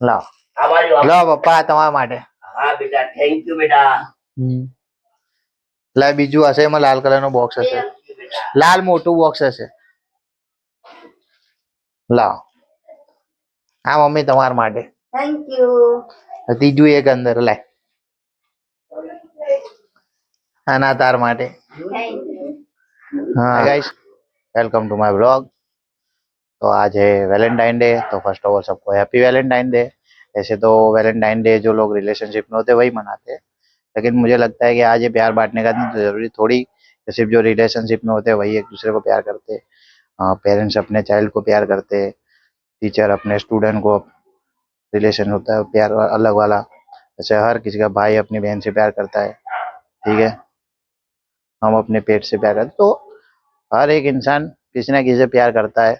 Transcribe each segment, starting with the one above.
લાવ લાવ પપ્પા તમારા માટે. હા બેટા, થેન્ક યુ બેટા. લાવ બીજું હશે, એમાં લાલ કલર નો બોક્સ હશે, લાલ મોટું બોક્સ હશે. લાવ હા મમ્મી તમારા માટે. Thank you. ત્રીજું એક અંદર લાય, આના તાર માટે. हाँ guys, welcome to my blog. तो आज है वैलेंटाइन डे, तो फर्स्ट ऑफ ऑल सबको हैप्पी वैलेंटाइन डे। ऐसे तो वैलेंटाइन डे जो लोग रिलेशनशिप में होते हैं वही मनाते हैं, लेकिन मुझे लगता है कि आज ये प्यार बांटने का दिन तो जरूरी थोड़ी, सिर्फ जो रिलेशनशिप में होते हैं वही एक दूसरे को प्यार करते हैं। पेरेंट्स अपने चाइल्ड को प्यार करते हैं, टीचर अपने स्टूडेंट को, रिलेशन होता है प्यार अलग वाला। जैसे हर किसी का भाई अपनी बहन से प्यार करता है, ठीक है, हम अपने पेट से प्यार करते, तो हर एक इंसान किसी न किसी से प्यार करता है,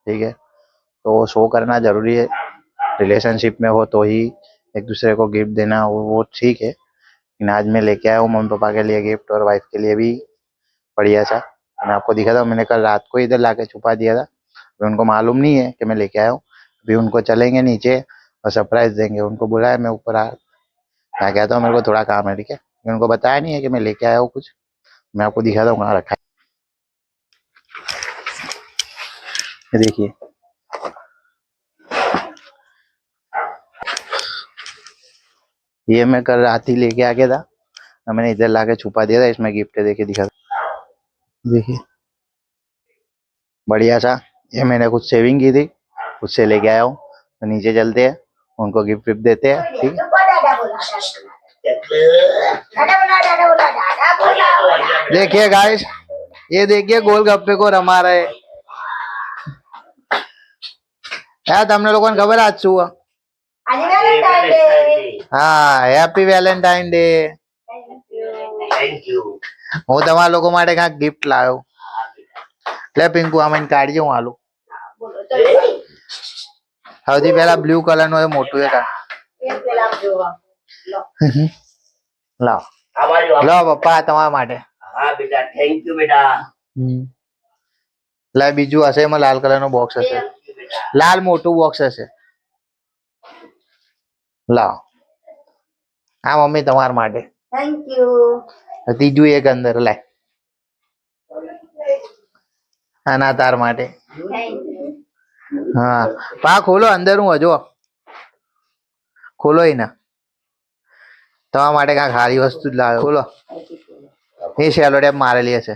ठीक है। तो शो करना जरूरी है, रिलेशनशिप में हो तो ही एक दूसरे को गिफ्ट देना वो ठीक है। लेकिन आज मैं लेके आया हूँ मम्मी पापा के लिए गिफ्ट और वाइफ के लिए भी बढ़िया सा। मैं आपको दिखा था, मैंने कल रात को इधर लाके छुपा दिया था, उनको मालूम नहीं है कि मैं लेके आया हूँ। अभी उनको चलेंगे नीचे और सरप्राइज देंगे, उनको बुलाया, मैं ऊपर मैं कहता हूँ मेरे को थोड़ा काम है, ठीक है। उनको बताया नहीं है कि मैं लेके आया हूँ कुछ, मैं आपको दिखाता हूँ कहाँ रखा है। देखिए ये मैं कल रात ही लेके आ गया था, मैंने इधर लाके छुपा दिया था, इसमें गिफ्ट है, देखिए दिखा, देखिए बढ़िया सा। ये मैंने कुछ सेविंग की थी, उससे लेके आया हूँ। तो नीचे चलते हैं, उनको गिफ्ट विफ्ट देते हैं, ठीक है। देखिए गाइस, ये देखिए गोलगप्पे को रमा रहे यार, તમને લોકોને ખબર આજ શું? હા, happy Valentine day. Thank you. હું તમારા લોકો માટે કાંઈક ગિફ્ટ લાવ્યો, લે પિંકુ આમાં કાઢજો, હું આલું। સૌથી પહેલા બ્લુ કલર નો એ મોટું એ લાવ લાવ પપ્પા તમારા માટે। હા બેટા, થેન્ક યુ બેટા। લાવ બીજું હશે, એમાં લાલ કલર નો બોક્સ હશે, લાલ મોટું બોક્સ હશે। લાવ હા મમ્મી તમારા માટે। Thank you. ત્રીજું એક અંદર લાય, આના તાર માટે। હા પા ખોલો, અંદર હું હજો ખોલો ના, તમારા માટે કાંઈક સારી વસ્તુ જ લાવ્યો, ખોલો। એ સેલો ટેપ મારેલી હશે।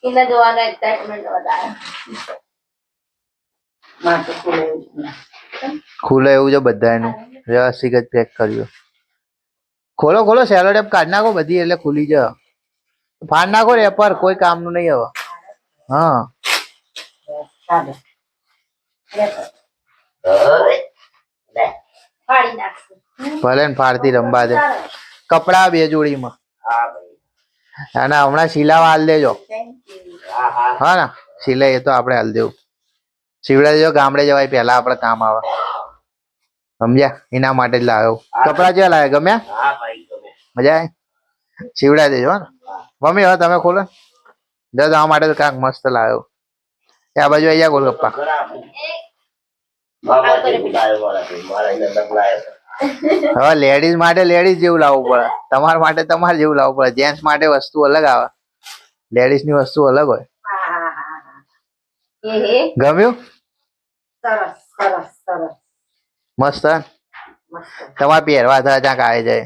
એને જોવાનો એક્સાઇટમેન્ટ વધારે માટે ખુલે એવું છે બધાનું, વ્યવસ્થિત જ પેક કર્યું। ખોલો ખોલો, સેલો ટેપ કાઢ નાખો બધી, એટલે ખુલી જાય, ફાડ નાખો રેપર, કોઈ કામનું નહીં હવે। હા ભલે ને ફાડતી રંબા દે, કપડા બે જોડીમાં, અને હમણાં સિલાવા હાલ દેજો। હા ને સિલાઈ એ તો આપણે હાલ દેવું, સીવડા દેજો, ગામડે જવાય પેલા આપણે કામ આવે, સમજ્યા? એના માટે જ લાવ્યો। કપડા ક્યાં લાવ્યા, ગમ્યા? મજા આવે? સીવડા દેજો ને મમ્મી। હવે તમે ખોલો, જો તમારા માટે તો કાંઈક મસ્ત લાવ્યો। આ બાજુ આઈ જા ગોલગપ્પા। હવે લેડીઝ માટે લેડીઝ જેવું લાવવું પડે, તમારા માટે તમારે જેવું લાવવું પડે, જેન્ટ્સ માટે વસ્તુ અલગ આવે, લેડીઝ ની વસ્તુ અલગ હોય। ગમ્યું? સરસ સરસ સરસ મસ્ત તમારે પહેરવા થાય ત્યાં આવી જાય।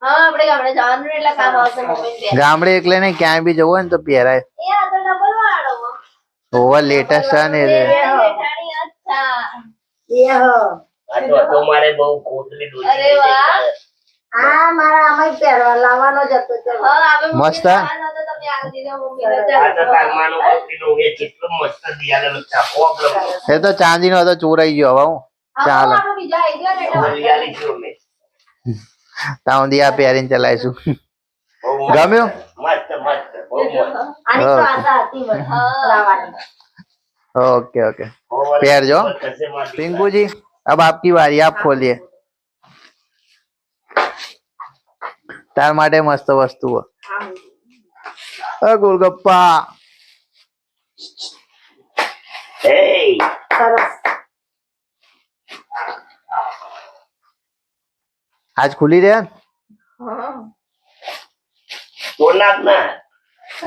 હા આપણે ગામડે જવાનું એટલે કામ આવશે મમ્મી। ગામડે એકલે નહીં, ક્યાંય બી જવું હોય ને તો પહેરાય। એ આ તો ડબલ વાળો ઓવર લેટેસ્ટ છે ને, જેઠાણી અચ્છા એ હો આ તો મારે બહુ કોટલી દોરી। અરે વાહ, આ મારા આમાં પહેરવા લાવવાનો જ હતો। હા આપણે મસ્ત તો તમે આ દીધો મમ્મીને આ તો તારમાનો કોટલીનો એ કેટલો મસ્ત દિયાલેલો ચાકો આપણો। એ તો ચાંદી નો હતો, ચોરાઈ ગયો હવે। હું ચાલો આપણે બીજા આઈ ગયા ને દિયાલી છું અમે। તાઉં દિયા પહેરીને ચલાવીશું। ગમ્યું? મસ્ત મસ્ત બહુ મસ્ત। આની તો આશા હતી મને લાવવાની। ओके ओके પહેરજો पिंकू जी। अब आपकी बारी, आप खोलिए। तार માટે મસ્ત વસ્તુ गोलगप्पा Hey, સરસ. આજ ખુલી રહ્યા ને? હા. તોડ નાખ ના.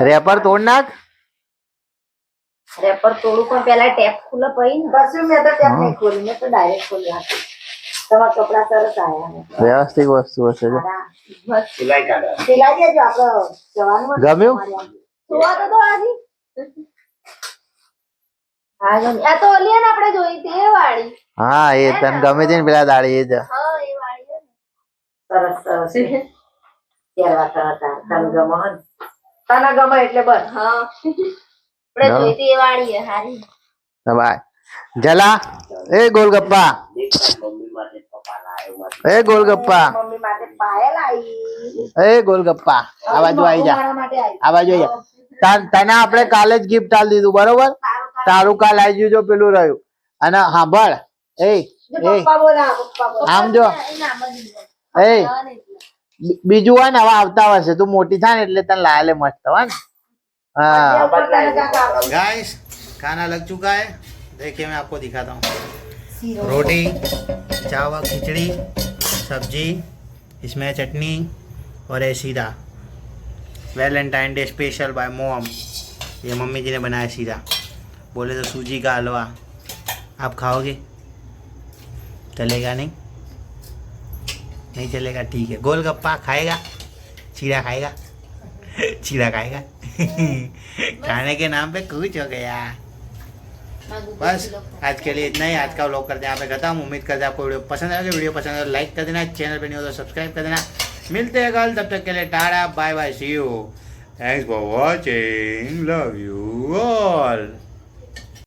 રેપર તોડ નાખ. રેપર તોડું પણ પેલા ટેપ ખુલે પછી ને. કશું મેં તો ટેપ નહીં ખોલી, મેં તો ડાયરેક્ટ ખોલી નાખી. તમારા કપડા સરસ આવ્યા ને. વ્યવસ્થિત વસ્તુ હશે જો. સારા. બસ સિલાઈ કાઢો. સિલાઈ દેજો, આપણે જવાનું હોય ને ગમ્યું? તમારે આમ. જોવા તો આજી. હા ગમી. આ તો ઓલી હે ને આપણે જોઈ હતી એ વાળી. હા એ તને ગમે છે ને પેલા દાડી એ જ. હા એ વાળી હે ને. સરસ સરસ. પહેરવા તને ગમે હે ને? તને ગમે એટલે બસ. હા આપણે જોઈ હતી એ વાળી હે હારી. બાય જલા એ ગોલગપ્પા દેખ તારી મમ્મી માટે પપ્પા લાયો મારે. એ ગોલગપ્પા મમ્મી માટે પાયલ આવી. એ ગોલગપ્પા આ બાજુ આવી જા મારા માટે આવી. આ બાજુ આવી જા તને આપણે કાલે જ ગિફ્ટ આલી દીધું બરોબર તારું કાલ આવી ગયું જો પેલું રહ્યું અને સાંભળ એ પપ્પા બોલા પપ્પા બોલા. આમ જો એ બીજું હોય ને હવે આવતા વર્ષે તું મોટી થાય ને એટલે તને લાયેલે મસ્ત હોય ને हाँ गाइस खाना लग चुका है देखिए मैं आपको दिखाता हूँ रोटी चावल खिचड़ी सब्जी इसमें चटनी और ये सीरा वैलेंटाइन डे स्पेशल बाय मोम ये मम्मी जी ने बनाया सीरा बोले तो सूजी का हलवा आप खाओगे चलेगा नहीं नहीं चलेगा ठीक है गोलगप्पा खाएगा सीरा खाएगा चीरा खाएगा खाने के नाम पे कुछ हो गया बस आज के लिए इतना ही आज का व्लॉग करते हैं यहाँ पे खत्म उम्मीद करते हैं आपको वीडियो पसंद आएगा वीडियो पसंद आए तो लाइक कर देना चैनल पे नहीं हो तो सब्सक्राइब कर देना मिलते हैं कल तब तक के लिए टाटा bye bye see you thanks for watching love you all